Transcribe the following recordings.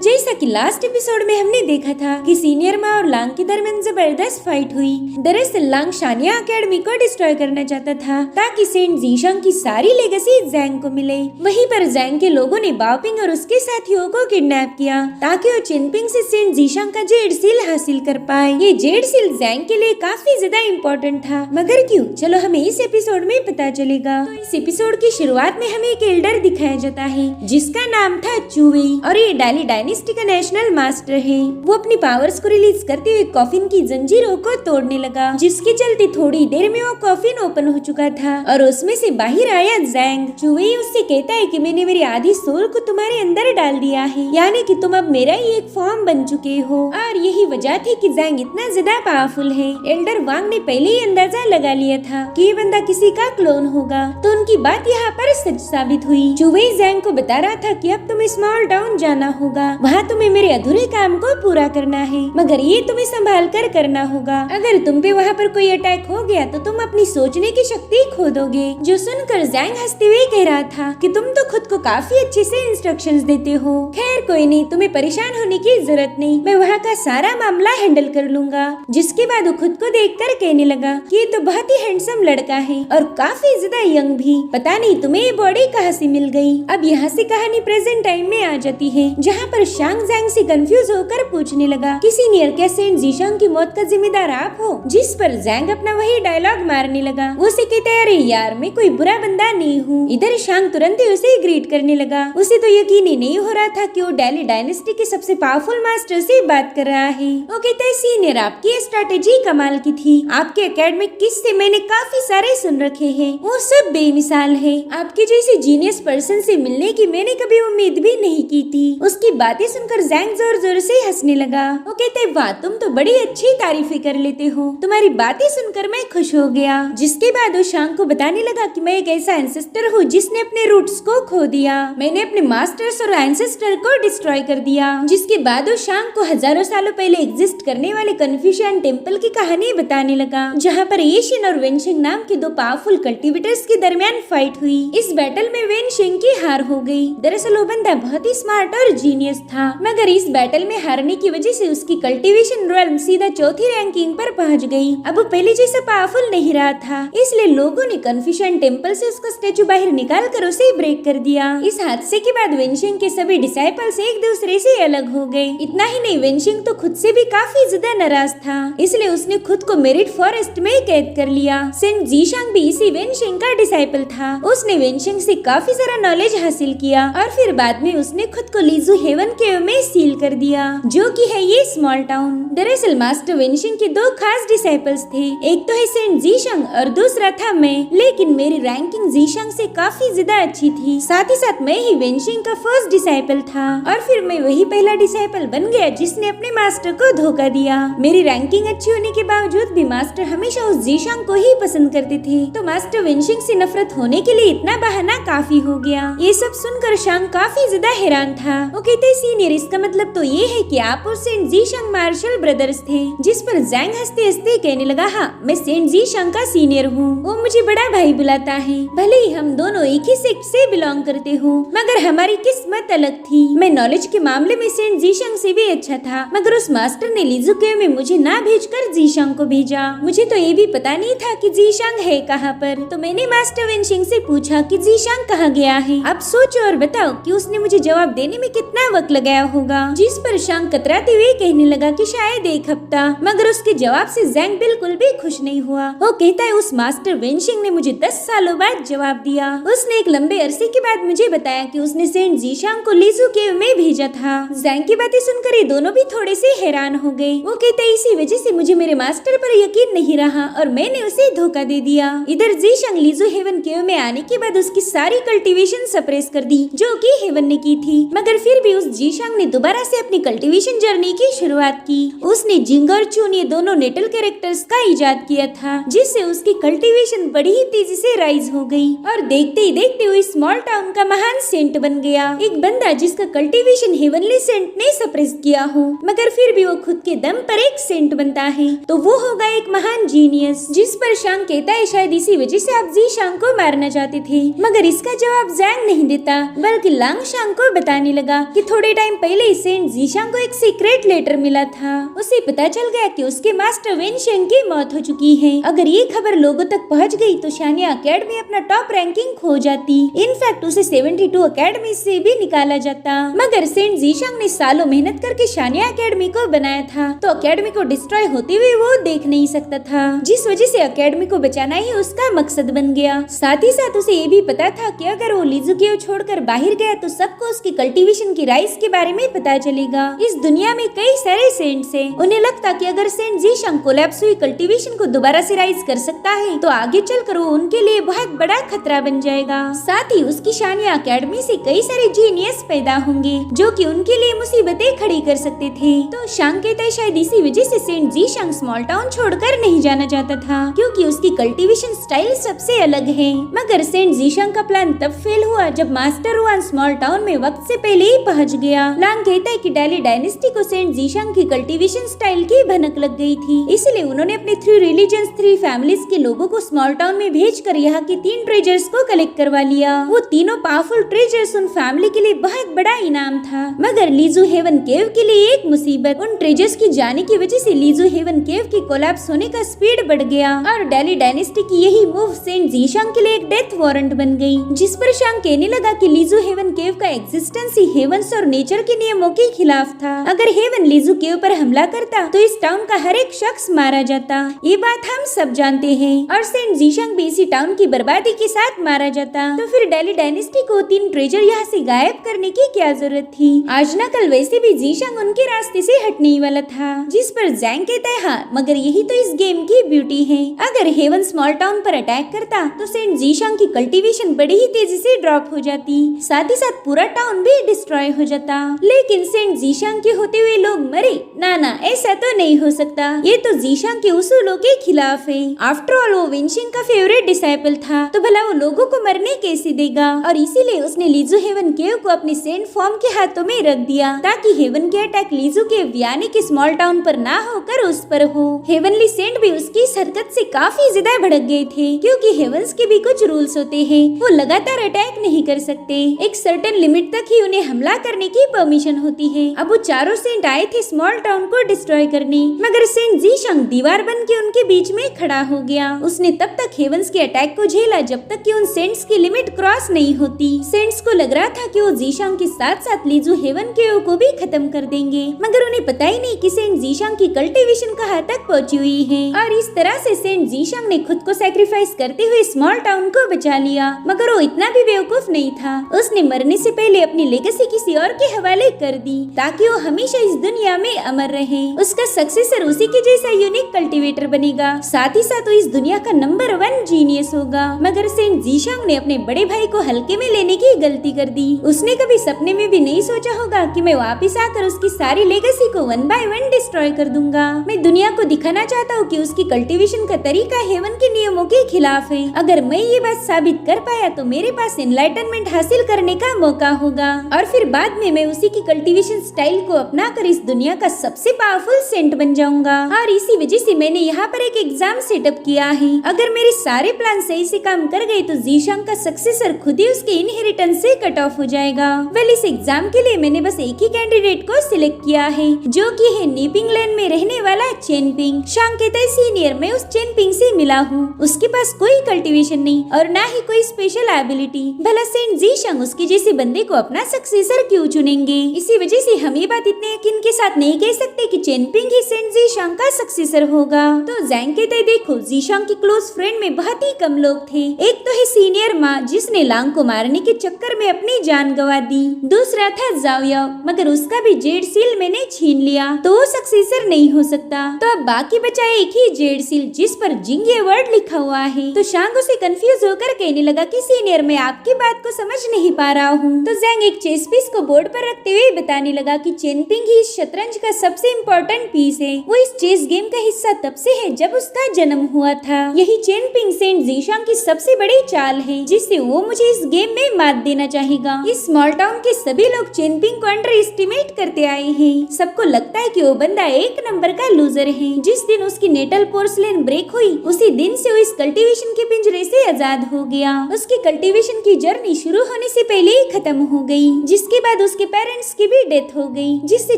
जैसा कि last episode में हमने देखा था कि सीनियर माँ और लांग के दरमियान जबरदस्त फाइट हुई। दरअसल लांग शानिया एकेडमी को डिस्ट्रॉय करना चाहता था ताकि सेंट जीशांग की सारी लेगेसी जैंग को मिले। वहीं पर जैंग के लोगों ने बाओपिंग और उसके साथियों को किडनैप किया ताकि वो चिनपिंग से सेंट जीशांग का जेड सील हासिल कर पाए। ये जेड सील जैंग के लिए काफी ज्यादा इम्पोर्टेंट था, मगर क्यों, चलो हमें इस एपिसोड में पता चलेगा। तो इस एपिसोड की शुरुआत में हमें एक एल्डर दिखाया जाता है जिसका नाम था चुवेई और ये डाली डायनेस्टी का नेशनल मास्टर है। वो अपनी पावर्स को रिलीज करते हुए कॉफिन की जंजीरों को तोड़ने लगा, जिसके चलते थोड़ी देर में वो कॉफिन ओपन हो चुका था और उसमें से बाहर आया जैंग। चुवेई उससे कहता है कि मैंने मेरी आधी सोल को तुम्हारे अंदर डाल दिया है, यानी कि तुम अब मेरा ही एक फॉर्म बन चुके हो। और यही वजह थी कि जैंग इतना ज्यादा पावरफुल है। एल्डर वांग ने पहले ही अंदाजा लगा लिया था कि ये बंदा किसी का क्लोन होगा, तो उनकी बात यहाँ पर सच साबित हुई। चुवेई जैंग को बता रहा था कि अब तुम्हें स्मॉल टाउन जाना होगा, वहाँ तुम्हें मेरे अधूरे काम को पूरा करना है, मगर ये तुम्हें संभाल कर करना होगा। अगर तुम पे वहाँ पर कोई अटैक हो गया तो तुम अपनी सोचने की शक्ति खो दोगे। जो सुनकर जैंग हंसते हुए कह रहा था कि तुम तो खुद को काफी अच्छे से इंस्ट्रक्शंस देते हो। खैर कोई नहीं, तुम्हें परेशान होने की जरूरत नहीं, मैं वहाँ का सारा मामला हैंडल कर लूंगा। जिसके बाद वो खुद को देखकर कहने लगा कि ये तो बहुत ही हैंडसम लड़का है और काफी ज्यादा यंग भी, पता नहीं तुम्हें ये बॉडी कहाँ से मिल गई। अब यहाँ से कहानी प्रेजेंट टाइम में आ जाती है, जहाँ पर शांग जैंग से कंफ्यूज होकर पूछने लगा कि सीनियर, क्या सेंट जीशांग की मौत का जिम्मेदार आप हो? जिस पर जैंग अपना वही डायलॉग मारने लगा। वो उसे कहता है, अरे यार मैं कोई बुरा बंदा नहीं हूँ। इधर शांग तुरंत ही उसे ग्रीट करने लगा। उसे तो यकीन ही नहीं हो रहा था कि वो डेली डायनेस्टी के सबसे पावरफुल मास्टर से बात कर रहा है। वो कहता है, सीनियर आपकी स्ट्रेटेजी कमाल की थी, आपके एकेडमिक किस्से मैंने काफी सारे सुन रखे हैं, वो सब बेमिसाल है। आपके जैसे जीनियस पर्सन से मिलने की मैंने कभी उम्मीद भी नहीं की थी। उसकी बातें सुनकर जैंग जोर जोर से हंसने लगा। वो कहते हैं, वाह तुम तो बड़ी अच्छी तारीफें कर लेते हो, तुम्हारी बातें सुनकर मैं खुश हो गया। जिसके बाद वो शांग को बताने लगा कि मैं एक ऐसा एंसेस्टर हूँ जिसने अपने रूट्स को खो दिया, मैंने अपने मास्टर्स और एंसेस्टर को डिस्ट्रॉय कर दिया। जिसके बाद वो शांग को हजारों सालों पहले एग्जिस्ट करने वाले कन्फ्यूशियन टेम्पल की कहानी बताने लगा, जहाँ पर येशिन और वेनशिंग नाम के दो पावरफुल कल्टिवेटर्स के दरमियान फाइट हुई। इस बैटल में वेनशिंग की हार हो गई। दरअसल वो बंदा बहुत ही स्मार्ट और जीनियस था, मगर इस बैटल में हारने की वजह से उसकी कल्टीवेशन रॉयल सीधा चौथी रैंकिंग पर पहुंच गई। अब वो पहले जैसा पावरफुल नहीं रहा था, इसलिए लोगों ने कन्फ्यूशन टेम्पल से उसका स्टेचू बाहर निकाल कर उसे ब्रेक कर दिया। इस हादसे के बाद वेनशिंग के सभी डिसाइपल्स एक दूसरे से अलग हो गए। इतना ही नहीं, वेनशिंग तो खुद से भी काफी ज्यादा नाराज था, इसलिए उसने खुद को मेरिट फॉरेस्ट में कैद कर लिया। सेंट जीशांग भी इसी वेनशिंग का डिसाइपल था। उसने वेनशिंग से काफी सारा नॉलेज हासिल किया और फिर बाद में उसने खुद को लीजू हेवन केव में सील कर दिया, जो कि है ये स्मॉल टाउन। दरअसल मास्टर वेनशिंग के दो खास डिसाइपल्स थे, एक तो है सेंट जीशांग और दूसरा था मैं, लेकिन मेरी रैंकिंग जीशांग से काफी ज्यादा अच्छी थी। साथ ही साथ मैं ही वेनशिंग का फर्स्ट डिसाइपल था और फिर मैं वही पहला डिसाइपल बन गया जिसने अपने मास्टर को धोखा दिया। मेरी रैंकिंग अच्छी होने के बावजूद भी मास्टर हमेशा उस जीशांग को ही पसंद करते थे, तो मास्टर वेनशिंग से नफरत होने के लिए इतना बहाना काफी हो गया। ये सब सुनकर शांग काफी ज्यादा हैरान था। वो कहते, सीनियर इसका मतलब तो ये है कि आप और सेंट जीशांग मार्शल ब्रदर्स थे। जिस पर जैंग हंसते हंसते कहने लगा, हाँ मैं सेंट जीशांग का सीनियर हूँ, वो मुझे बड़ा भाई बुलाता है। भले ही हम दोनों एक ही सेक्ट से बिलोंग करते हो, मगर हमारी किस्मत अलग थी। मैं नॉलेज के मामले में सेंट जीशांग से भी अच्छा था, मगर उस मास्टर ने लीजू केव में मुझे ना भेजकर जीशांग को भेजा। मुझे तो ये भी पता नहीं था कि जीशांग है कहाँ पर, तो मैंने मास्टर वेनशिंग से पूछा कि जीशांग कहाँ गया है। अब सोचो और बताओ कि उसने मुझे जवाब देने में कितना वक्त लगाया होगा। जिस पर शांग कतराते हुए कहने लगा कि शायद एक हफ्ता, मगर उसके जवाब से जैंग बिल्कुल भी खुश नहीं हुआ। वो कहता है, उस मास्टर वेनशिंग ने मुझे 10 सालों बाद जवाब दिया। उसने एक लंबे अरसे के बाद मुझे बताया कि उसने सेंट जीशांग को लीजू केव में भेजा था। जैंग की बातें सुनकर ये दोनों भी थोड़े से हैरान हो गए। वो कहते हैं, इसी वजह से मुझे मेरे मास्टर पर यकीन नहीं रहा और मैंने उसे धोखा दे दिया। इधर जीशांग लीजू हेवन केव में आने के बाद उसकी सारी कल्टीवेशन सप्रेस कर दी, जो कि हेवन ने की थी, मगर फिर भी उस जीशांग ने दोबारा से अपनी कल्टीवेशन जर्नी की शुरुआत की। उसने जिंग और चून ये दोनों नेटल कैरेक्टर्स का इजाद किया था, जिससे उसकी कल्टीवेशन बड़ी ही तेजी से राइज हो गई और देखते ही देखते हुए स्मॉल टाउन का महान सेंट बन गया। एक बंदा जिसका कल्टीवेशन हेवनली सेंट ने सप्रेस किया हो, मगर फिर भी वो खुद के दम पर एक सेंट बनता है, तो वो होगा एक महान जीनियस। जिस पर शांग कहता है शायद इसी वजह से आप जी शांग को मारना चाहते थे, मगर इसका जवाब जैंग नहीं देता, बल्कि लांग शांग को बताने लगा कि थोड़े टाइम पहले सेंट जी शांग को एक सीक्रेट लेटर मिला था। उसे पता चल गया कि उसके मास्टर वेन शेंग की मौत हो चुकी है। अगर ये खबर लोगों तक पहुंच गई तो शानिया अकेडमी अपना टॉप रैंकिंग खो जाती। इनफैक्ट उसे 72 अकेडमी से भी निकाला जाता। मगर सेंट जीशांग ने सालों मेहनत करके शानिया अकेडमी को बनाया था, तो अकेडमी को डिस्ट्रॉय होते हुए वो देख नहीं सकता था, जिस वजह से अकेडमी को बचाना ही उसका मकसद बन गया। साथ ही साथ उसे ये भी पता था कि अगर वो लिजुकियो छोड़कर बाहर गया तो सबको उसकी कल्टीवेशन की राइज के बारे में पता चलेगा। इस दुनिया में कई सारे सेंट्स हैं। उन्हें लगता कि अगर सेंट जीशांग कोलैप्स हुई कल्टीवेशन को दोबारा से राइज कर सकता है तो आगे चलकर वो उनके लिए बहुत बड़ा खतरा बन जाएगा। साथ ही उसकी शानिया अकेडमी से कई सारे जीनियस पैदा होंगे जो कि उनके लिए मुसीबतें खड़ी कर सकते थे। तो शांग कहता है शायद इसी वजह से सेंट जीशांग स्मॉल टाउन छोड़कर नहीं जाना चाहता था, क्योंकि उसकी कल्टीवेशन स्टाइल सबसे अलग है। मगर सेंट जीशांग का प्लान तब फेल हुआ जब मास्टर हुआन स्मॉल टाउन में वक्त से पहले ही पहुंच गया। लांग कहता है कि डेली डायनेस्टी को सेंट जीशांग की कल्टीवेशन स्टाइल की भनक लग गई थी, इसलिए उन्होंने अपने 3 रिलीजन्स 3 फैमिलीज के लोगों को स्मॉल टाउन में भेजकर यहाँ की 3 ट्रेजर्स को कलेक्ट करवा लिया। वो तीनों पावरफुल ट्रेजर्स उन फैमिली के लिए बहुत बड़ा इनाम था, मगर लीजू हेवन केव के लिए एक मुसीबत। उन ट्रेजर्स की जाने की वजह से लीजू हेवन केव की कोलैप्स होने का स्पीड बढ़ गया और डेली डायनेस्टी की यही मूव सेंट जीशांग के लिए एक डेथ वारंट बन गई, जिस पर शांग कहने लगा कि लीजू हेवन केव का एग्जिस्टेंस ही हेवंस और नेचर के नियमों के खिलाफ था। अगर हेवन लीजू केव पर हमला करता तो इस टाउन का हर एक शख्स मारा जाता। ये बात हम सब जानते हैं। और सेंट जीशांग भी इसी टाउन की बर्बादी के साथ मारा जाता, तो फिर डेली डायनेस्टी को 3 ट्रेजर यहाँ से गायब करने की क्या जरूरत थी। आज न कल वैसे भी जीशांग उनके रास्ते से हटने ही वाला था, जिस पर जैंग कहता है हाँ, मगर यही तो इस गेम की ब्यूटी है। अगर हेवन स्मॉल टाउन पर अटैक करता तो सेंट जीशांग की कल्टीवेशन बड़ी ही तेजी से ड्रॉप हो जाती, साथ ही साथ पूरा टाउन भी डिस्ट्रॉय हो जाता। लेकिन सेंट जीशांग के होते हुए लोग मरे ना, ऐसा तो नहीं हो सकता। ये तो जीशांग के उसूलों के खिलाफ है। आफ्टर ऑल वो विंशिंग का फेवरेट डिसाइपल था, तो भला वो लोगों को मरने कैसे देगा। और इसीलिए उसने लीजू हेवन केव को अपने सेंट फॉर्म के हाथों में रख दिया, ताकि हेवन के अटैक लीजू केव यानी कि स्मॉल टाउन पर ना होकर उस पर हो। हेवनली सेंट भी उसकी इस हरकत से काफी ज्यादा भड़क गए थे, क्योंकि हेवंस के भी कुछ रूल्स होते हैं। वो लगातार अटैक नहीं कर सकते, एक सर्टेन लिमिट तक ही उन्हें हमला करने की परमिशन होती है। अब वो चारों सेंट आए थे स्मॉल टाउन को डिस्ट्रॉय करने, मगर सेंट जीशांग दीवार बन के उनके बीच में खड़ा हो गया। उसने तब तक हेवंस के अटैक को झेला जब तक कि उन सेंट्स की लिमिट क्रॉस नहीं होती। सेंट्स को लग रहा था कि वो जीशांग के साथ साथ लीजू हेवन केव को भी खत्म कर देंगे, मगर उन्हें पता ही नहीं कि सेंट जीशांग की कल्टीवेशन कहाँ तक पहुंची हुई है। और इस तरह से सेंट जीशांग ने खुद को सैक्रिफाइस करते हुए स्मॉल टाउन को बचा लिया। मगर वो इतना भी बेवकूफ नहीं था, उसने मरने से पहले अपनी लेगेसी किसी और के हवाले कर दी, ताकि वो हमेशा इस दुनिया में अमर रहे। उसका सक्सेसर उसी के जैसा यूनिक कल्टीवेटर बनेगा, साथ ही साथ वो इस दुनिया का नंबर 1 जीनियस होगा। मगर सेंट जीशांग ने अपने बड़े भाई को हल्के में लेने की गलती कर दी। उसने कभी सपने में भी नहीं सोचा होगा कि मैं वापस आकर उसकी सारी लेगेसी को 1 बाय 1 डिस्ट्रॉय कर दूंगा। मैं दुनिया को दिखाना चाहता हूँ कि उसकी कल्टीवेशन का तरीका हेवन के नियमों के खिलाफ है। अगर मैं ये बात साबित कर पाया तो मेरे पास एनलाइटनमेंट हासिल करने का मौका होगा, और फिर बाद में मैं उसी की कल्टीवेशन स्टाइल को अपनाकर इस दुनिया का सबसे पावरफुल सेंट बन जाऊंगा। और इसी वजह से मैंने यहाँ पर एक एग्जाम सेटअप किया है। अगर मेरे सारे प्लान सही से काम कर गए तो जीशांग का सक्सेसर खुद ही उसके इनहेरिटेंस से कट ऑफ हो जाएगा। वेल, इस एग्जाम के लिए मैंने बस एक ही कैंडिडेट को सिलेक्ट किया है, जो कि है नीपिंग लैंड में रहने वाला चेनपिंग। शांग कहता है सीनियर, मैं उस चेनपिंग से मिला हूँ। उसके पास कोई कल्टीवेशन नहीं और ना ही कोई स्पेशल एबिलिटी। भला सेंट जीशांग उसके जैसे बंदे को अपना सक्सेसर क्यों चुनेंगे। इसी वजह से हम ये बात इतने यकीन के साथ नहीं कह सकते कि चेनपिंग ही सेंट जीशांग का सक्सेसर होगा। तो जैंग कहता है देखो, जीशांग के क्लोज फ्रेंड में बहुत ही कम लोग थे। एक तो है सीनियर माँ, जिसने लांग को मारने के चक्कर में अपनी जान गंवा दी। दूसरा था जाओयाओ, मगर उसका भी जेड सील मैंने छीन लिया, तो वो सक्सेसर नहीं हो सकता। तो अब बाकी बचा एक ही जेड सील, जिस पर जिंगे वर्ड लिखा हुआ है। तो शांग उसे कंफ्यूज होकर कहने लगा कि सीनियर, मैं आपकी बात को समझ नहीं पा रहा हूँ। तो जैंग एक चेस पीस को बोर्ड पर रखते हुए बताने लगा कि चेनपिंग ही इस शतरंज का सबसे इम्पोर्टेंट पीस है। वो इस चेस गेम का हिस्सा तब से है जब उसका जन्म हुआ था। यही चेनपिंग सेंट जीशांग की सबसे बड़ी चाल है, जिससे वो मुझे इस गेम में मात देना चाहेगा। इस स्मॉल टाउन के सभी सभी लोग चेनपिंग को अंडर एस्टिमेट करते आए हैं। सबको लगता है कि वो बंदा एक नंबर का लूजर है। जिस दिन उसकी नेटल पोर्सलेन ब्रेक हुई उसी दिन से वो इस कल्टीवेशन के पिंजरे से आजाद हो गया। उसकी कल्टीवेशन की जर्नी शुरू होने से पहले ही खत्म हो गई, जिसके बाद उसके पेरेंट्स की भी डेथ हो गई, जिससे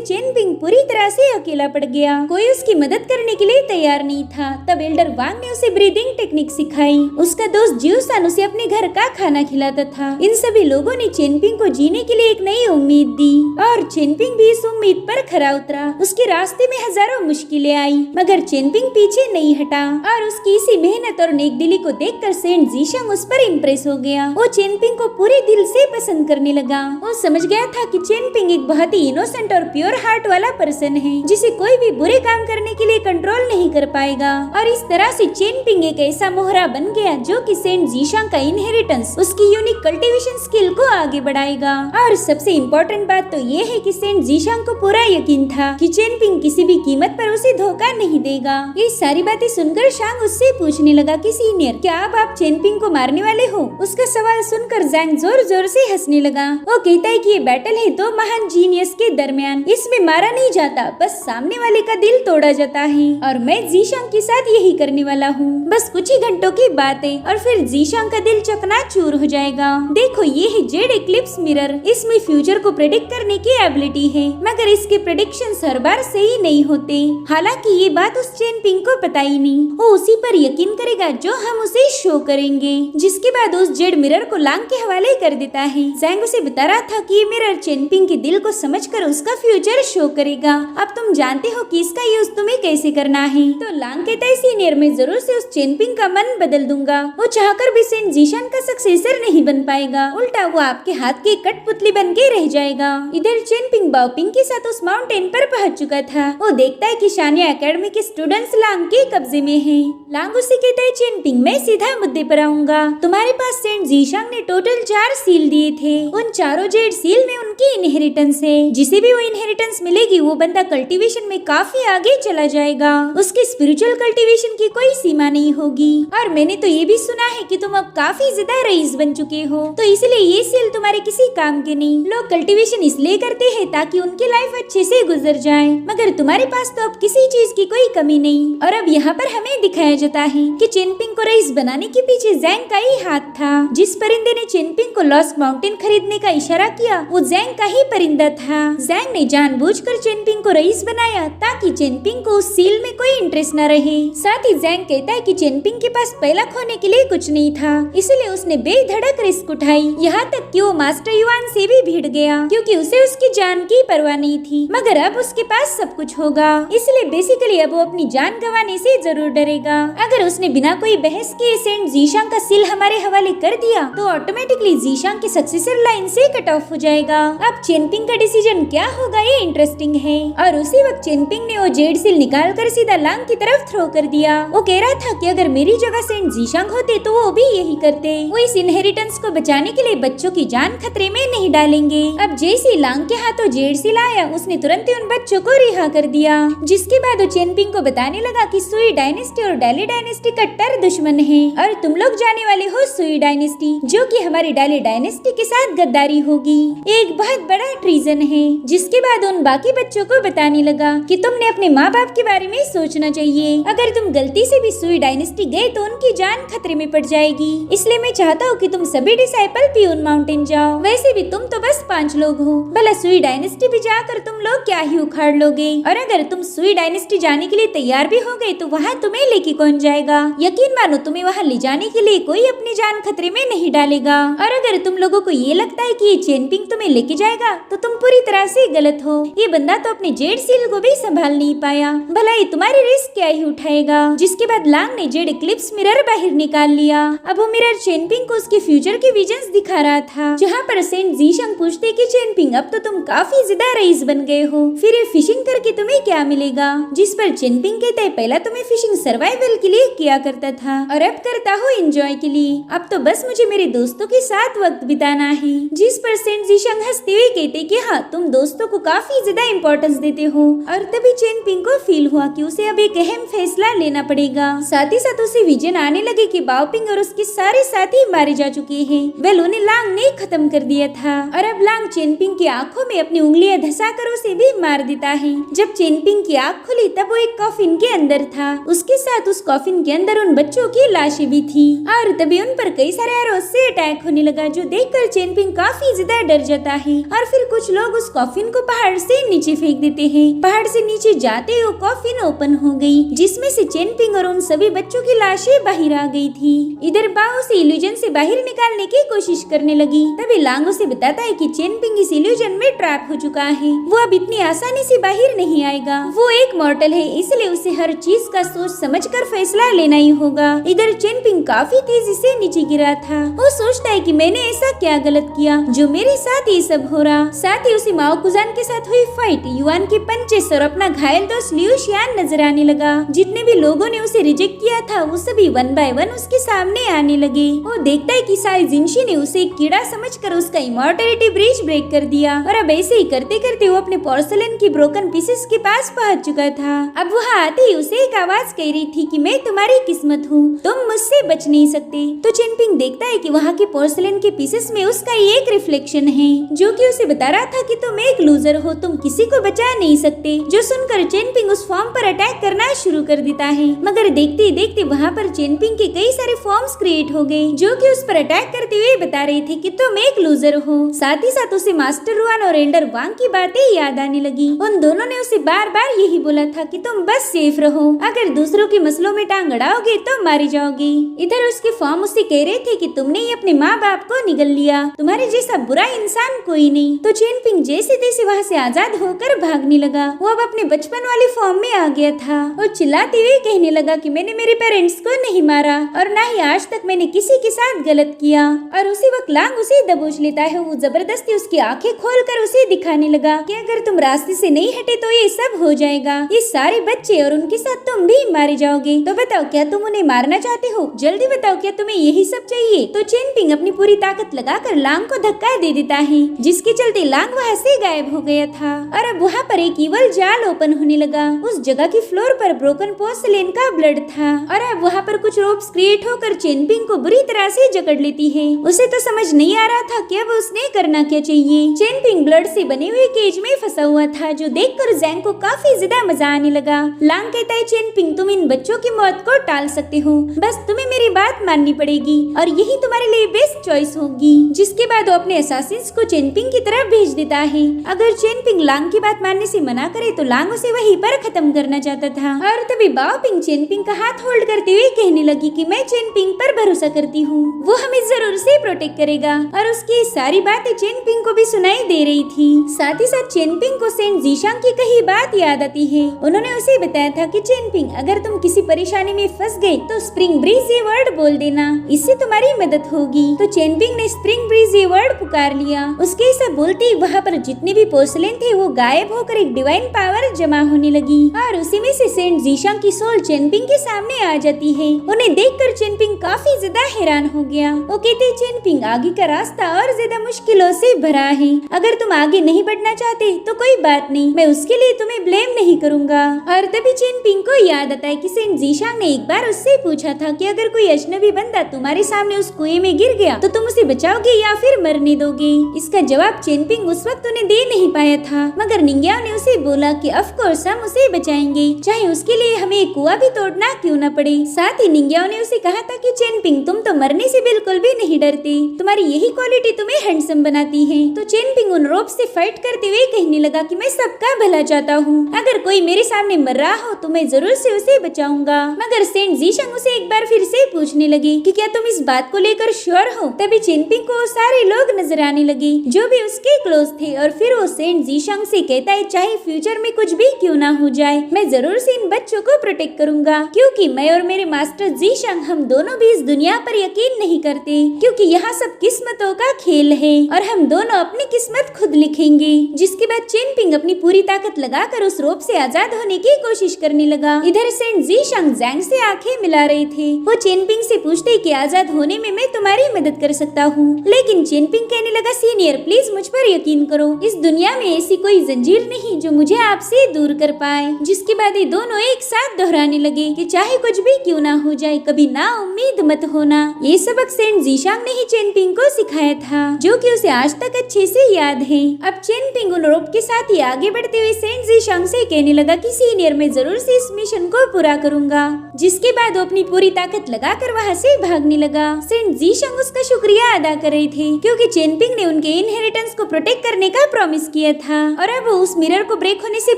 चेनपिंग पूरी तरह से अकेला पड़ गया। कोई उसकी मदद करने के लिए तैयार नहीं था। तब एल्डर वांग ने उसे ब्रीदिंग टेक्निक सिखाई। उसका दोस्त जियोसान उसे अपने घर का खाना खिलाता था। इन सभी लोगों ने चेनपिंग को जीने के लिए एक नई उम्मीद दी और चेनपिंग भी इस उम्मीद पर खरा उतरा। उसके रास्ते में हजारों मुश्किलें आई, मगर चेनपिंग पीछे नहीं हटा और उसकी इसी मेहनत और नेकदिली को देखकर सेंट जीशंग उस पर इम्प्रेस हो गया। वो चेनपिंग को पूरे दिल से पसंद करने लगा। वो समझ गया था कि चेनपिंग एक बहुत ही इनोसेंट और प्योर हार्ट वाला पर्सन है, जिसे कोई भी बुरे काम करने के लिए कंट्रोल नहीं कर पाएगा। और इस तरह से चेनपिंग एक ऐसा मोहरा बन गया जो कि सेंट जीशंग का इनहेरिटेंस, उसकी यूनिक कल्टीवेशन स्किल को आगे बढ़ाएगा। और सबसे इम्पोर्टेंट बात तो ये है कि सेंट जीशंग को पूरा यकीन था कि चेनपिंग किसी भी कीमत पर उसे धोखा नहीं देगा। ये सारी बातें सुनकर शांग उससे पूछने लगा कि सीनियर, क्या अब आप चेनपिंग को मारने वाले हो? उसका सवाल सुनकर जैंग जोर जोर से हंसने लगा। वो कहता है कि ये बैटल है दो महान जीनियस के दरमियान, इसमें मारा नहीं जाता, बस सामने वाले का दिल तोड़ा जाता है। और मैं जीशंग के साथ यही करने वाला हूँ। बस कुछ ही घंटों की बात है और फिर जीशंग का दिल चकनाचूर हो जाएगा। देखो, ये है जेड एक्लिप्स मिरर। इसमें फ्यूचर को प्रेडिक्ट करने की एबिलिटी है, मगर इसके प्रेडिक्शंस हर बार सही नहीं होते। हालांकि ये बात उस चेनपिंग को पता ही नहीं। वो उसी पर यकीन करेगा जो हम उसे शो करेंगे। जिसके बाद उस जेड मिरर को लांग के हवाले कर देता है। जैंग उसे बता रहा था कि ये मिरर चेनपिंग के दिल को समझकर उसका फ्यूचर शो करेगा। अब तुम जानते हो कि इसका यूज तुम्हें कैसे करना है। तो लांग कहता है, सीनियर, मैं जरूर से उस चेनपिंग का मन बदल दूंगा। वो चाहकर भी सेंट जीशंग का सक्सेसर नहीं बन पाएगा, उल्टा वो आपके हाथ की कठपुतली बन के रह जाएगा। इधर चेनपिंग बाओपिंग के साथ उस माउंटेन पर पहुंच चुका था। वो देखता है कि शानिया एकेडमी के स्टूडेंट्स लांग के कब्जे में हैं। लांग उसे कहता है, चेनपिंग, मैं सीधा मुद्दे पर आऊंगा। तुम्हारे पास सेंट जीशंग ने टोटल 4 सील दिए थे। उन चारों जेड सील में उनकी इनहेरिटेंस है। जिसे भी वो इनहेरिटेंस मिलेगी वो बंदा कल्टीवेशन में काफी आगे चला जाएगा। उसके स्पिरिचुअल कल्टीवेशन की कोई सीमा नहीं होगी। और मैंने तो ये भी सुना है कि तुम अब काफी ज्यादा रईस बन चुके हो, तो इसलिए ये सील तुम्हारे किसी काम के नहीं। लोग कल्टीवेशन इसलिए करते हैं ताकि उनकी लाइफ अच्छे से गुजर जाए, मगर तुम्हारे पास तो अब किसी चीज की कोई कमी नहीं। और अब यहाँ पर हमें दिखाया जाता है कि चेनपिंग को रईस बनाने के पीछे जैंग का ही हाथ था। जिस परिंदे ने चेनपिंग को लॉस्ट माउंटेन खरीदने का इशारा किया वो जैंग का ही परिंदा था। जैंग ने जानबूझकर चेनपिंग को रईस बनाया ताकि चेनपिंग को उस सील में कोई इंटरेस्ट न रहे। साथ ही जैंग कहता है कि चेनपिंग के पास पहला खोने के लिए कुछ नहीं था, इसलिए उसने बेधड़क रिस्क उठाई। यहाँ तक कि वो मास्टर युआन से भी भिड़ गया क्योंकि उसे उसकी जान की परवाह नहीं थी। मगर अब उसके पास सब कुछ होगा, इसलिए बेसिकली अब वो अपनी जान गंवाने से जरूर डरेगा। अगर उसने बिना कोई बहस किए सेंट जीशंग का सील हमारे हवाले कर दिया तो ऑटोमेटिकली जीशंग के सक्सेसर लाइन से कट ऑफ हो जाएगा। अब चेनपिंग का डिसीजन क्या होगा ये इंटरेस्टिंग है। और उसी वक्त चेनपिंग ने वो जेड सील निकाल कर सीधा लांग की तरफ थ्रो कर दिया। वो कह रहा था कि अगर मेरी जगह सेंट जीशंग होते तो वो भी यही करते। वो इस इनहेरिटेंस को बचाने के लिए बच्चों की जान खतरे में नहीं डालेंगे। अब जैसे लांग के हाथों जेड सील आया उसने तुरंत ही उन बच्चों को रिहा कर दिया। जिसके बाद वो चेनपिंग को बताने लगा कि सुई डायनेस्टी और डाली डायनेस्टी कट्टर दुश्मन है और तुम लोग जाने वाले हो सुई डायनेस्टी, जो कि हमारी डाली डायनेस्टी के साथ गद्दारी होगी। एक बहुत बड़ा ट्रीजन है। जिसके बाद उन बाकी बच्चों को बताने लगा कि तुमने अपने माँ बाप के बारे में सोचना चाहिए। अगर तुम गलती से भी सुई डायनेस्टी गए तो उनकी जान खतरे में पड़ जाएगी। इसलिए मैं चाहता हूँ कि तुम सभी डिसाइपल पियून माउंटेन जाओ। वैसे भी तुम तो बस 5 लोग हो, भला सुई डायनेस्टी भी जाकर तुम लोग क्या ही उखाड़ लोगे। और अगर तुम सुई डायनेस्टी जाने के लिए तैयार भी हो गए तो वहाँ तुम्हें लेके कौन जाएगा। यकीन मानो तुम्हें वहाँ ले जाने के लिए कोई अपनी जान खतरे में नहीं डालेगा। और अगर तुम लोगों को ये लगता है कि ये चेनपिंग तुम्हें लेके जाएगा तो तुम पूरी तरह से गलत हो। ये बंदा तो अपने जेड सील को भी संभाल नहीं पाया, भला ये तुम्हारी रिस्क क्या ही उठाएगा। जिसके बाद लांग ने जेड एक्लिप्स मिरर बाहर निकाल लिया। अब वो मिरर चेनपिंग को उसके फ्यूचर के विजन्स दिखा रहा था, जहाँ पर सेंट जीशंग पूछते कि चेनपिंग अब तो तुम काफी ज्यादा रईस बन गए हो, फिर ये फिशिंग करके तुम्हें क्या मिलेगा। जिस पर चेनपिंग कहता है पहला तो मैं फिशिंग सर्वाइवल के लिए किया करता था और अब करता हूँ एंजॉय के लिए। अब तो बस मुझे मेरे दोस्तों के साथ वक्त बिताना है। जिस पर सेंट जीशंग हंसते हुए कहते कि हाँ तुम दोस्तों को काफी ज्यादा इम्पोर्टेंस देते हो। और तभी चेनपिंग को फील हुआ कि उसे अब एक अहम फैसला लेना पड़ेगा। साथ ही साथ उसे विजन आने लगे कि बाओपिंग और उसके सारे साथी मारे जा चुके हैं। वेल उन्हें लांग ने खत्म कर दिया था और अब लांग चेनपिंग की आंखों में अपनी उंगलियां धंसाकर उसे भी मार देता है। जब चेनपिंग की आंख खुली तब वो एक कॉफिन के अंदर था। उसके साथ उस कॉफिन के अंदर उन बच्चों की लाशें भी थी और तभी उन पर कई सारे एरोस से अटैक होने लगा, जो देखकर चेनपिंग काफी ज्यादा डर जाता है। और फिर कुछ लोग उस कॉफिन को पहाड़ से नीचे फेंक देते हैं। पहाड़ से नीचे जाते ही वो कॉफिन ओपन हो गई, जिसमें से चेनपिंग और उन सभी बच्चों की लाशें बाहर आ गई थी। इधर बाओ उसे इल्यूजन से बाहर निकालने की कोशिश करने लगी। तभी लांग उसे बताता है कि चेनपिंग इस इल्यूजन में ट्रैप हो चुका है, वो अब इतनी आसानी से बाहर नहीं आएगा। वो एक मॉर्टल है, इसलिए उसे हर चीज का सोच समझकर फैसला लेना ही होगा। इधर चेनपिंग काफी तेजी से नीचे गिरा था। वो सोचता है कि मैंने ऐसा क्या गलत किया जो मेरे साथ ये सब हो रहा। साथ ही उसे माओ कुजान के साथ हुई फाइट, युआन के पंचेस और अपना घायल दोस्त लियू शियान नजर आने लगा। जितने भी लोगों ने उसे रिजेक्ट किया था वो सभी वन बाय वन उसके सामने आने लगे। वो देखता है कि साई जिनशी ने उसे एक कीड़ा समझकर उसका इमॉर्टलिटी ब्रिज ब्रेक कर दिया और अब ऐसे ही करते करते वो अपने पोर्सलेन की ब्रोकन पीसेस के पास पहुंच चुका था। अब वहाँ आते ही उसे एक आवाज कह रही थी कि मैं तुम्हारी किस्मत हूँ, तुम मुझसे बच नहीं सकते। तो चेनपिंग देखता है कि वहाँ के पोर्सलेन के पीसेस में उसका एक रिफ्लेक्शन है, जो कि उसे बता रहा था कि तुम एक लूजर हो, तुम किसी को बचा नहीं सकते। जो सुनकर चेनपिंग उस फॉर्म पर अटैक करना शुरू कर देता है, मगर देखते ही देखते वहाँ पर चेनपिंग के कई सारे फॉर्म्स क्रिएट हो गए, जो कि उस पर अटैक करते हुए बता रहे थे कि तुम एक लूजर हो। साथ ही साथ उसे मास्टर रुआन और एल्डर वांग की बातें याद आने लगी। उन दोनों ने उसे बार बार यही बोला था कि तुम बस सेफ रहो, अगर दूसरों के मसलों में टांग अड़ाओगे तो मारी जाओगी। इधर उसके फॉर्म उसे कह रहे थे कि तुमने ही अपने माँ बाप को निगल लिया, तुम्हारे जैसा बुरा इंसान कोई नहीं। तो चेनपिंग जैसे तैसे वहाँ से आजाद होकर भागने लगा। वो अब अपने बचपन वाले फॉर्म में आ गया था और चिल्लाते हुए कहने लगा कि मैंने मेरे पेरेंट्स को नहीं मारा और न ही आज तक मैंने किसी के साथ गलत किया। और उसी वक्त लांग उसे दबोच लेता है। वो जबरदस्ती उसकी आंखें खोलकर उसे दिखाने लगा कि अगर तुम रास्ते से नहीं हटे तो ये सब हो जाएगा, ये सारे बच्चे और उनके साथ तुम भी मारे जाओगे। तो बताओ क्या तुम उन्हें मारना चाहते हो? जल्दी बताओ क्या तुम्हें यही सब चाहिए? तो चेनपिंग अपनी पूरी ताकत लगाकर लांग को धक्का दे देता है, जिसके चलते लांग वहाँ से गायब हो गया था। और अब वहाँ पर एक इवल जाल ओपन होने लगा। उस जगह की फ्लोर पर ब्रोकन पोर्सलेन का ब्लड था और अब वहाँ पर कुछ रोप्स क्रिएट होकर चेनपिंग को बुरी तरह से जकड़ लेती है। उसे तो समझ नहीं आ रहा था कि अब उसने करना क्या चाहिए। चेनपिंग ब्लड से बने हुए केज में फंसा हुआ था, जो देखकर जैंग को काफी ज्यादा मजा आने लगा। लांग कहता है चेनपिंग तुम इन बच्चों की मौत को टाल सकते हो, बस तुम्हें मेरी बात माननी पड़ेगी और यही तुम्हारे लिए बेस्ट चॉइस होगी। जिसके बाद वो अपने असासिन्स को चेनपिंग की तरफ भेज देता है। अगर चेनपिंग लांग की बात मानने से मना करे तो लांग उसे वहीं पर खत्म करना चाहता था। और तभी बाओपिंग चेनपिंग का हाथ होल्ड करते हुए कहने लगी कि मैं चेनपिंग पर भरोसा करती हूँ, वो हमें जरूर से प्रोटेक्ट करेगा। और उसकी सारी बातें चेनपिंग को भी सुनाई दे रही थी। साथ ही साथ चेनपिंग को सेंट जीशांग की कही बात याद आती है। उन्होंने उसे बताया था कि चेनपिंग अगर तुम किसी परेशानी में फंस गए तो स्प्रिंग ब्रीज ये वर्ड बोल देना, इससे तुम्हारी मदद होगी। तो चेनपिंग ने स्प्रिंग ब्रीज ये वर्ड पुकार लिया। उसके ऐसा बोलते ही वहाँ पर जितने भी पोर्सलेन थे वो गायब होकर एक डिवाइन पावर जमा होने लगी और उसी में से सेंट जीशांग की सोल चेनपिंग के सामने आ जाती है। उन्हें देखकर चेनपिंग काफी ज्यादा हैरान हो गया। वो कहते चेनपिंग आगे का रास्ता और ज्यादा मुश्किलों से भरा है, अगर तुम आगे नहीं बढ़ना चाहते तो कोई बात नहीं, मैं उसके लिए तुम्हें ब्लेम नहीं करूँगा। और तभी चेनपिंग को याद आता है कि सेंट जीशांग ने एक बार उससे पूछा था कि अगर कोई अजनबी बंदा तुम्हारे सामने उस कुएं में गिर गया तो तुम उसे बचाओगे या फिर मरने दोगे। इसका जवाब चेनपिंग उस वक्त उन्हें दे नहीं पाया था, मगर निंग्याओ ने उसे बोला कि ऑफ कोर्स हम उसे बचाएंगे, चाहे उसके लिए हमें कुआं भी तोड़ना क्यों न पड़े। साथ ही निंग्याओ ने उसे कहा था कि चेनपिंग तुम तो मरने से बिल्कुल भी नहीं डरते, तुम्हारी यही क्वालिटी तुम्हें हैंडसम बनाती है। तो चेनपिंग उन रोप से फाइट करते हुए कहने लगा कि मैं सबका भला चाहता हूँ, अगर कोई मेरे सामने मर रहा हो तो मैं जरूर से उसे बचाऊंगा। मगर सेंट जीशांग उसे एक बार फिर से पूछने लगी कि क्या तुम इस बात को लेकर श्योर हो। तभी चेनपिंग को सारे लोग नजर आने लगे जो भी उसके क्लोज थे और फिर वो सेंट जीशांग से कहता है चाहे फ्यूचर में कुछ भी क्यों ना हो जाए, मैं जरूर से इन बच्चों को प्रोटेक्ट करूंगा, क्योंकि मैं और मेरे मास्टर जीशांग हम दोनों भी इस दुनिया पर यकीन नहीं करते, क्योंकि यहाँ सब किस्मतों का खेल है और हम दोनों अपनी किस्मत खुद लिखेंगे। जिसके बाद चेनपिंग अपनी पूरी ताकत लगाकर उस रोप से आजाद होने की कोशिश करने लगा। इधर सेंट जीशांग जैंग से आंखें मिला रहे थे। वो चेनपिंग से पूछते कि आजाद होने में मैं तुम्हारी मदद कर सकता हूँ, लेकिन चेनपिंग कहने लगा सीनियर प्लीज मुझ पर यकीन करो, इस दुनिया में ऐसी कोई जंजीर नहीं जो मुझे आपसे दूर कर पाए। जिसके बाद ये दोनों एक साथ दोहराने लगे कि चाहे कुछ भी क्यों ना हो जाए कभी ना उम्मीद मत होना। ये सबक सेंट जीशांग ने ही चेनपिंग को सिखाया था, जो कि उसे आज तक अच्छे से याद है। अब चेन पिंग उन रोप के साथ ही आगे बढ़ते हुए सेंट जीशांग से कहने लगा कि सीनियर मैं जरूर से इस मिशन को पूरा करूंगा। जिसके बाद वो अपनी पूरी ताकत लगाकर वहाँ से भागने लगा। सेंट जीशांग उसका शुक्रिया अदा कर रहे थे क्योंकि चेन पिंग ने उनके इनहेरिटेंस को प्रोटेक्ट करने का प्रॉमिस किया था और अब वो उस मिरर को ब्रेक होने से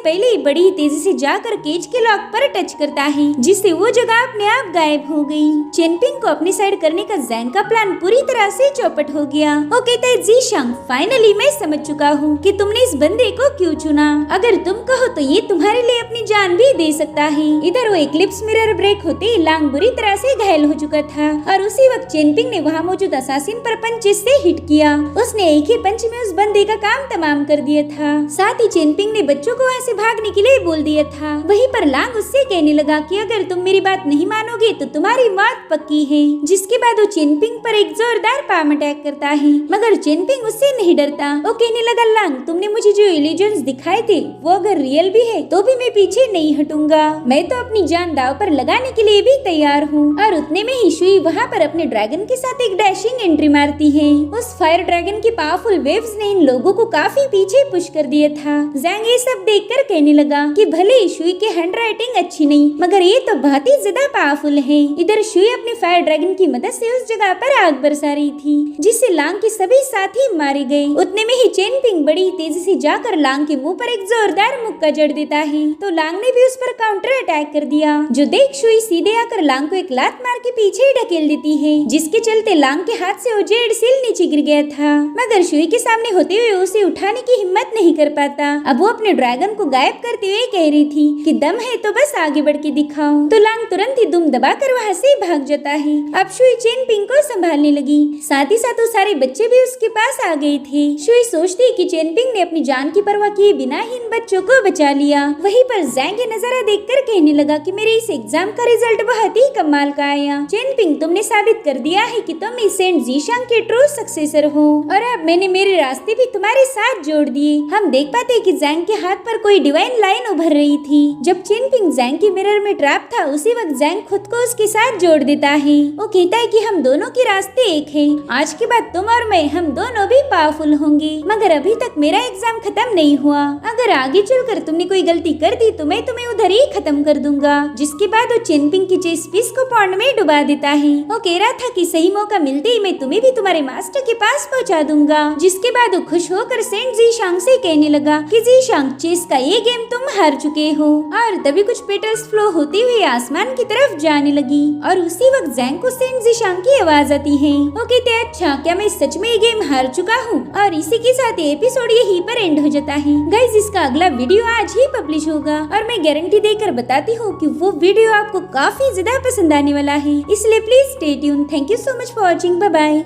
पहले ही बड़ी ही तेजी से जाकर केज के लॉक पर टच करता है, जिससे वो जगह अपने आप गायब हो गई। चेन पिंग को अपनी साइड करने का जैंग का प्लान पूरी तरह से चौपट हो गया। वो कहता है जीशांग फाइनली मैं समझ चुका हूँ कि तुमने इस बंदे को क्यों चुना। अगर तुम कहो तो ये तुम्हारे लिए अपनी जान भी दे सकता है। इधर वो इक्लिप्स मिरर ब्रेक होते ही लांग बुरी तरह से घायल हो चुका था और उसी वक्त चेन पिंग ने वहाँ मौजूद असासिन पर पंचेस से हिट किया। उसने एक ही पंच में उस बंदे का काम तमाम कर दिया था। साथ ही चेन पिंग ने बच्चों को वहाँ से भागने के लिए बोल दिया था। वहीं पर लांग उससे कहने लगा कि अगर तुम मेरी बात नहीं मानोगे तो तुम्हारी मौत पक्की है। जिसके बाद वो चेन पिंग पर एक जोरदार पाम अटैक करता है, मगर चेन पिंग उससे नहीं डरता। वो कहने लगा लांग तुमने मुझे जो इल्यूजन्स दिखाए थे वो अगर रियल भी है तो भी मैं पीछे नहीं हटूंगा। मैं तो अपनी जान दांव पर लगाने के लिए भी तैयार हूँ। और उतने में ही शुई वहाँ पर अपने ड्रैगन के साथ एक डैशिंग एंट्री मारती है। उस फायर ड्रैगन की पावरफुल वेव्स ने इन लोगों को काफी पीछे पुश कर दिया था। जैंग ये सब देखकर कहने लगा कि भले ही शुई की हैंड राइटिंग अच्छी नहीं मगर ये तो बहुत ही ज्यादा पावरफुल है। इधर शुई अपने फायर ड्रैगन की मदद से उस जगह पर आग बरसा रही थी, जिससे लांग के सभी साथी मारे गए। उतने में ही चेन पिंग बड़ी तेजी से जाकर लांग के मुंह पर एक जोरदार मुक्का जड़ देता है, तो लांग ने भी उस पर काउंटर अटैक कर दिया। जो देख शुई सीधे आकर लांग को एक लात मार के पीछे ही ढकेल देती है, जिसके चलते लांग के हाथ से वो जेड सील नीचे गिर गया था। मगर शुई के सामने होते हुए उसे उठाने की हिम्मत नहीं कर पाता। अब वो अपने ड्रैगन को गायब करते हुए कह रही थी कि दम है तो बस आगे बढ़ के दिखाओ। तो लांग तुरंत ही दुम दबाकर वहाँ से भाग जाता है। अब शुई चेन पिंग को संभालने लगी, साथ ही साथ वो सारे बच्चे भी उसके पास आ गए थे। शुई सोचती कि चेन पिंग ने अपनी जान की परवाह किए बिना ही इन बच्चों को बचा लिया। वहीं पर जैंग ये नजारा देखकर कहने लगा कि मेरे इस एग्जाम का रिजल्ट बहुत ही कमाल का आया। चेन पिंग तुमने साबित कर दिया है कि तुम इस सेंट जीशांग के ट्रू सक्सेसर हो और अब मैंने मेरे रास्ते भी तुम्हारे साथ जोड़ दिए। हम देख पाते कि जैंग के हाथ पर कोई डिवाइन लाइन उभर रही थी। जब चेन पिंग जैंग के मिरर में ट्रैप था उसी वक्त जैंग खुद को उसके साथ जोड़ देता है। वो कहता है कि हम दोनों के रास्ते एक है। आज के बाद तुम और मैं हम दोनों भी पावरफुल होंगे, मगर अभी तक मेरा एग्जाम खत्म नहीं हुआ। अगर आगे चलकर तुमने कोई गलती कर दी तो मैं तुम्हें उधर ही खत्म कर दूंगा। जिसके बाद वो चेन पिंग की चेस पीस को पॉन्ड में डुबा देता है। वो कह रहा था कि सही मौका मिलते ही मैं तुम्हें भी तुम्हारे मास्टर के पास पहुंचा दूंगा। जिसके बाद वो खुश होकर सेंट जीशांग से कहने लगा कि जीशांग चेस का ये गेम तुम हार चुके हो। और तभी कुछ पेटल्स फ्लो होते हुए आसमान की तरफ जाने लगी और उसी वक्त जैंग को सेंट जीशांग की आवाज आती है। वो कहते हैं अच्छा क्या मैं सच में ये गेम हार चुका हूँ। और इसी के साथ एपिसोड यहीं पर एंड हो जाता है। गाइस इसका अगला वीडियो आज ही पब्लिश होगा और मैं गारंटी देकर बताती हूँ कि वो वीडियो आपको काफी ज्यादा पसंद आने वाला है, इसलिए please stay tune. Thank you so much for watching. Bye bye.